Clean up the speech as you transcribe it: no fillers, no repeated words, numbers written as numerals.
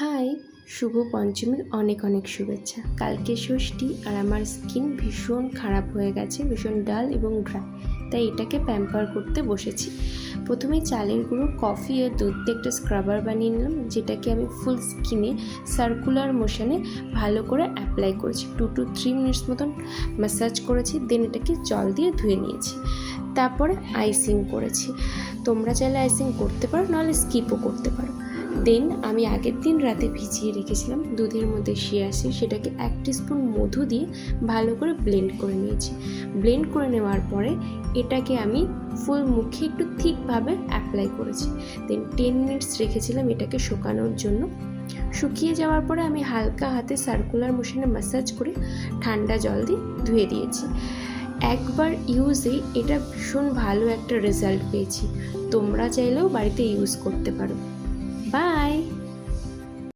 High, শুভ পঞ্চমীর অনেক অনেক শুভেচ্ছা। কালকে ষষ্ঠী আর আমার স্কিন ভীষণ খারাপ হয়ে গেছে, ভীষণ ডাল এবং ড্রাই, তাই এটাকে প্যাম্পার করতে বসেছি। প্রথমে চালের গুঁড়ো, কফি আর দুধ দিয়ে একটা স্ক্রাবার বানিয়ে নিলাম, যেটাকে আমি ফুল স্কিনে সার্কুলার মোশনে ভালো করে অ্যাপ্লাই করেছি। 2 to 3 মিনিটস মতন ম্যাসাজ করেছি, দেন এটাকে জল দিয়ে ধুয়ে নিয়েছি। তারপরে আইসিং করেছি। তোমরা চাইলে আইসিং করতে পারো, নাহলে স্কিপও করতে পারো। দেন আমি আগের দিন রাতে ভিজিয়ে রেখেছিলাম দুধের মধ্যে শিয়া সিড, সেটাকে 1 টিস্পুন মধু দিয়ে ভালো করে ব্লেন্ড করে নিয়েছি। ব্লেন্ড করে নেওয়ার পরে এটাকে আমি ফুল মুখে একটু থিকভাবে অ্যাপ্লাই করেছি। দেন 10 মিনিটস রেখেছিলাম এটাকে শুকানোর জন্য। শুকিয়ে যাওয়ার পরে আমি হালকা হাতে সার্কুলার মোশনে ম্যাসাজ করে ঠান্ডা জল দিয়ে ধুয়ে দিয়েছি। একবার ইউজে এটা ভীষণ ভালো একটা রেজাল্ট পেয়েছি। তোমরা চাইলেও বাড়িতে ইউজ করতে পারো। বাই।